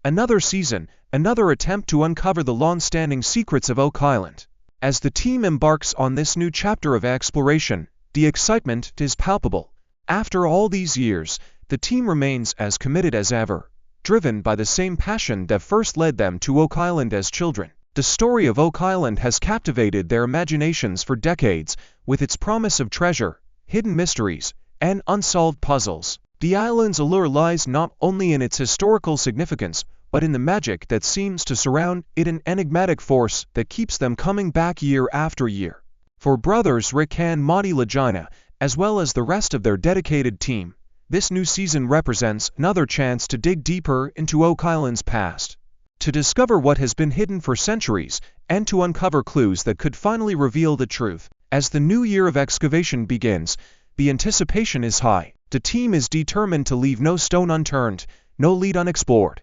Another season, another attempt to uncover the long-standing secrets of Oak Island. As the team embarks on this new chapter of exploration, the excitement is palpable. After all these years, the team remains as committed as ever, driven by the same passion that first led them to Oak Island as children. The story of Oak Island has captivated their imaginations for decades, with its promise of treasure, hidden mysteries, and unsolved puzzles. The island's allure lies not only in its historical significance, but in the magic that seems to surround it, an enigmatic force that keeps them coming back year after year. For brothers Rick and Marty Lagina, as well as the rest of their dedicated team, this new season represents another chance to dig deeper into Oak Island's past, to discover what has been hidden for centuries, and to uncover clues that could finally reveal the truth. As the new year of excavation begins, the anticipation is high. The team is determined to leave no stone unturned, no lead unexplored.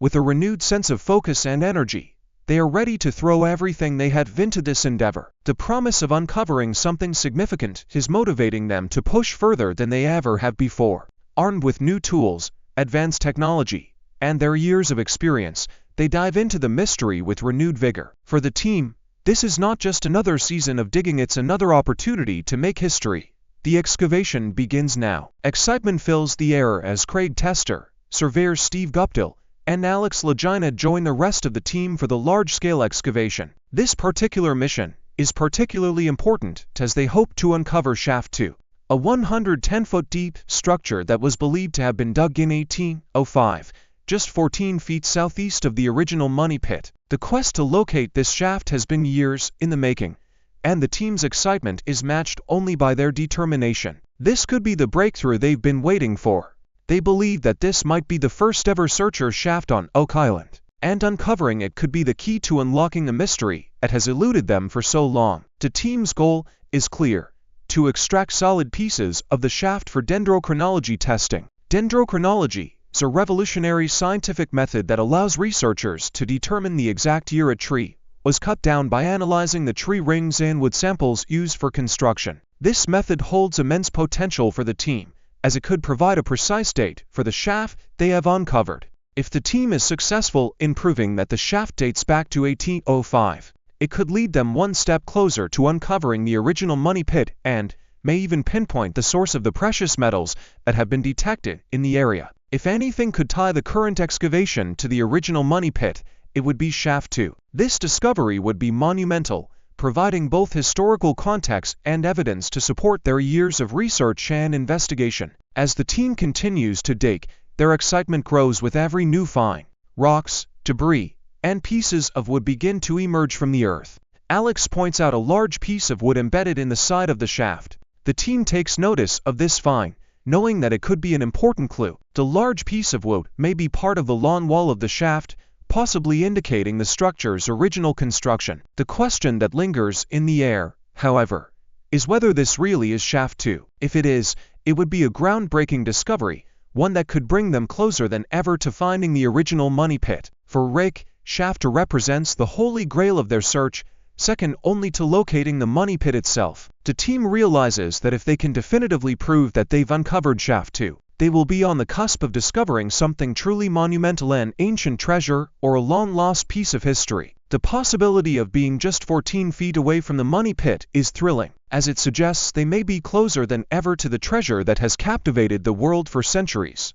With a renewed sense of focus and energy, they are ready to throw everything they have into this endeavor. The promise of uncovering something significant is motivating them to push further than they ever have before. Armed with new tools, advanced technology, and their years of experience, they dive into the mystery with renewed vigor. For the team, this is not just another season of digging, it's another opportunity to make history. The excavation begins now. Excitement fills the air as Craig Tester, surveyors Steve Guptill, and Alex Lagina join the rest of the team for the large-scale excavation. This particular mission is particularly important as they hope to uncover Shaft 2, a 110-foot-deep structure that was believed to have been dug in 1805, just 14 feet southeast of the original money pit. The quest to locate this shaft has been years in the making, and the team's excitement is matched only by their determination. This could be the breakthrough they've been waiting for. They believe that this might be the first ever searcher shaft on Oak Island, and uncovering it could be the key to unlocking the mystery that has eluded them for so long. The team's goal is clear: to extract solid pieces of the shaft for dendrochronology testing. Dendrochronology is a revolutionary scientific method that allows researchers to determine the exact year a tree was cut down by analyzing the tree rings and wood samples used for construction. This method holds immense potential for the team, as it could provide a precise date for the shaft they have uncovered. If the team is successful in proving that the shaft dates back to 1805, it could lead them one step closer to uncovering the original money pit and may even pinpoint the source of the precious metals that have been detected in the area. If anything could tie the current excavation to the original money pit, it would be Shaft 2. This discovery would be monumental, providing both historical context and evidence to support their years of research and investigation. As the team continues to dig, their excitement grows with every new find. Rocks, debris, and pieces of wood begin to emerge from the earth. Alex points out a large piece of wood embedded in the side of the shaft. The team takes notice of this find, knowing that it could be an important clue. The large piece of wood may be part of the lawn wall of the shaft, possibly indicating the structure's original construction. The question that lingers in the air, however, is whether this really is Shaft 2. If it is, it would be a groundbreaking discovery, one that could bring them closer than ever to finding the original money pit. For Rick, Shaft 2 represents the holy grail of their search, second only to locating the money pit itself. The team realizes that if they can definitively prove that they've uncovered Shaft 2, they will be on the cusp of discovering something truly monumental, an ancient treasure or a long-lost piece of history. The possibility of being just 14 feet away from the money pit is thrilling, as it suggests they may be closer than ever to the treasure that has captivated the world for centuries.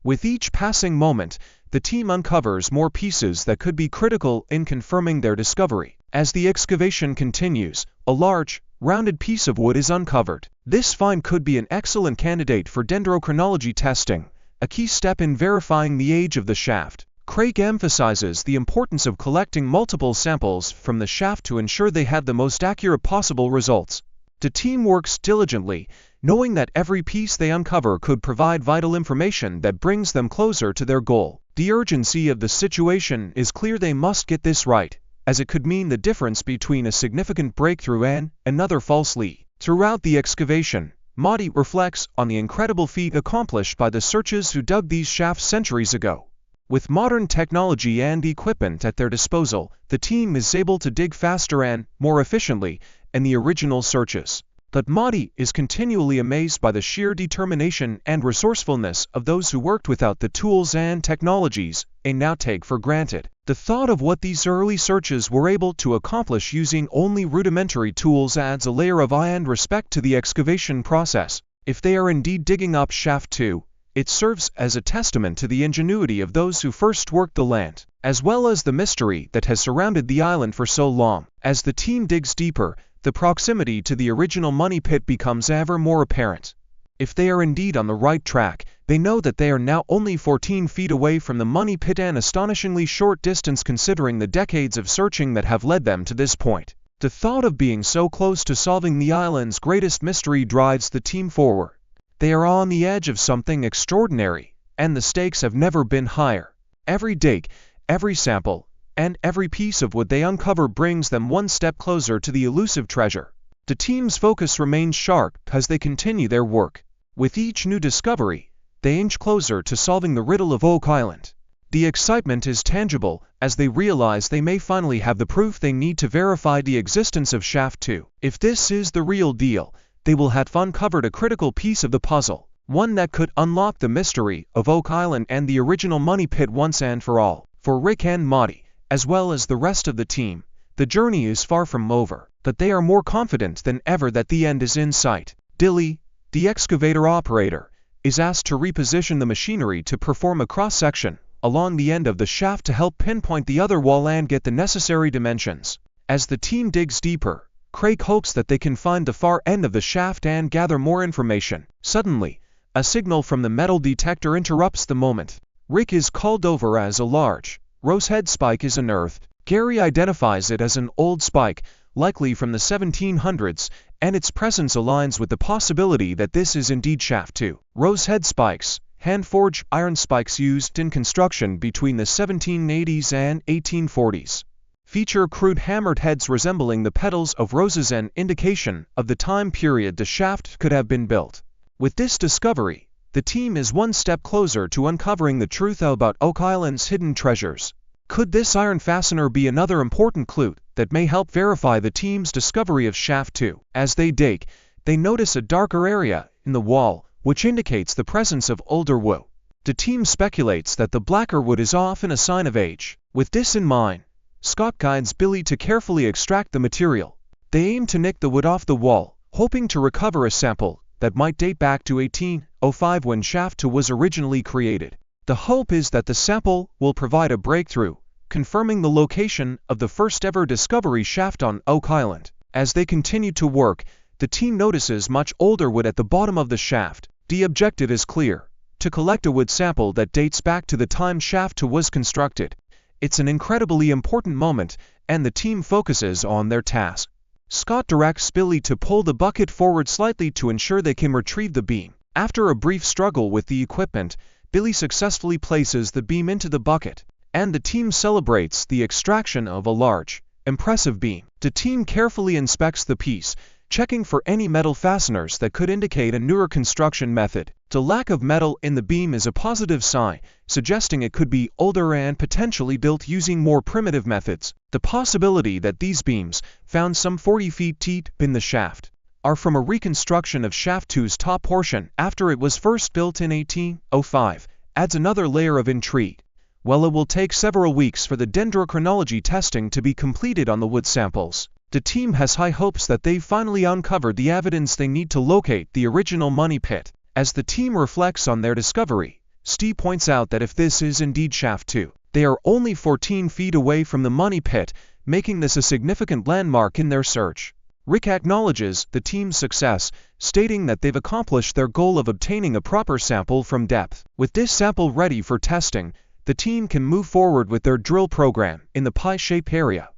With each passing moment, the team uncovers more pieces that could be critical in confirming their discovery. As the excavation continues, a large, rounded piece of wood is uncovered. This find could be an excellent candidate for dendrochronology testing, a key step in verifying the age of the shaft. Craig emphasizes the importance of collecting multiple samples from the shaft to ensure they have the most accurate possible results. The team works diligently, knowing that every piece they uncover could provide vital information that brings them closer to their goal. The urgency of the situation is clear. They must get this right, as it could mean the difference between a significant breakthrough and another false lead. Throughout the excavation, Marty reflects on the incredible feat accomplished by the searchers who dug these shafts centuries ago. With modern technology and equipment at their disposal, the team is able to dig faster and more efficiently than the original searchers. But Marty is continually amazed by the sheer determination and resourcefulness of those who worked without the tools and technologies they now take for granted. The thought of what these early searches were able to accomplish using only rudimentary tools adds a layer of awe and respect to the excavation process. If they are indeed digging up Shaft 2, it serves as a testament to the ingenuity of those who first worked the land, as well as the mystery that has surrounded the island for so long. As the team digs deeper, the proximity to the original money pit becomes ever more apparent. If they are indeed on the right track, they know that they are now only 14 feet away from the money pit, an astonishingly short distance considering the decades of searching that have led them to this point. The thought of being so close to solving the island's greatest mystery drives the team forward. They are on the edge of something extraordinary, and the stakes have never been higher. Every dig, every sample, and every piece of wood they uncover brings them one step closer to the elusive treasure. The team's focus remains sharp as they continue their work. With each new discovery, they inch closer to solving the riddle of Oak Island. The excitement is tangible as they realize they may finally have the proof they need to verify the existence of Shaft 2. If this is the real deal, they will have uncovered a critical piece of the puzzle, one that could unlock the mystery of Oak Island and the original money pit once and for all. For Rick and Marty, as well as the rest of the team, the journey is far from over, but they are more confident than ever that the end is in sight. Dilly, the excavator operator, is asked to reposition the machinery to perform a cross-section along the end of the shaft to help pinpoint the other wall and get the necessary dimensions. As the team digs deeper, Craig hopes that they can find the far end of the shaft and gather more information. Suddenly, a signal from the metal detector interrupts the moment. Rick is called over as a large, rosehead spike is unearthed. Gary identifies it as an old spike, likely from the 1700s, and its presence aligns with the possibility that this is indeed Shaft 2. Rosehead spikes, hand-forged iron spikes used in construction between the 1780s and 1840s, feature crude hammered heads resembling the petals of roses, an indication of the time period the shaft could have been built. With this discovery, the team is one step closer to uncovering the truth about Oak Island's hidden treasures. Could this iron fastener be another important clue that may help verify the team's discovery of Shaft 2? As they dig, they notice a darker area in the wall, which indicates the presence of older wood. The team speculates that the blacker wood is often a sign of age. With this in mind, Scott guides Billy to carefully extract the material. They aim to nick the wood off the wall, hoping to recover a sample that might date back to 1805 when Shaft 2 was originally created. The hope is that the sample will provide a breakthrough, confirming the location of the first ever discovery shaft on Oak Island. As they continue to work, the team notices much older wood at the bottom of the shaft. The objective is clear: to collect a wood sample that dates back to the time Shaft 2 was constructed. It's an incredibly important moment, and the team focuses on their task. Scott directs Billy to pull the bucket forward slightly to ensure they can retrieve the beam. After a brief struggle with the equipment, Billy successfully places the beam into the bucket, and the team celebrates the extraction of a large, impressive beam. The team carefully inspects the piece, checking for any metal fasteners that could indicate a newer construction method. The lack of metal in the beam is a positive sign, suggesting it could be older and potentially built using more primitive methods. The possibility that these beams, found some 40 feet deep in the shaft, are from a reconstruction of Shaft 2's top portion after it was first built in 1805, adds another layer of intrigue. While it will take several weeks for the dendrochronology testing to be completed on the wood samples, the team has high hopes that they've finally uncovered the evidence they need to locate the original money pit. As the team reflects on their discovery, Steve points out that if this is indeed Shaft 2, they are only 14 feet away from the money pit, making this a significant landmark in their search. Rick acknowledges the team's success, stating that they've accomplished their goal of obtaining a proper sample from depth. With this sample ready for testing, the team can move forward with their drill program in the pie-shaped area.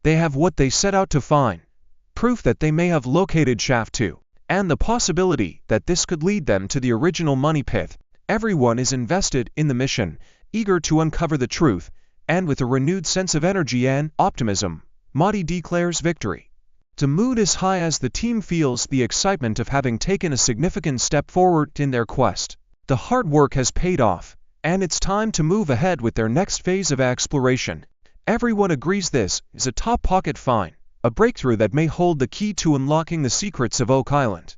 They have what they set out to find: proof that they may have located Shaft 2, and the possibility that this could lead them to the original money pit. Everyone is invested in the mission, eager to uncover the truth, and with a renewed sense of energy and optimism, Marty declares victory. The mood is high as the team feels the excitement of having taken a significant step forward in their quest. The hard work has paid off, and it's time to move ahead with their next phase of exploration. Everyone agrees this is a top pocket find, a breakthrough that may hold the key to unlocking the secrets of Oak Island.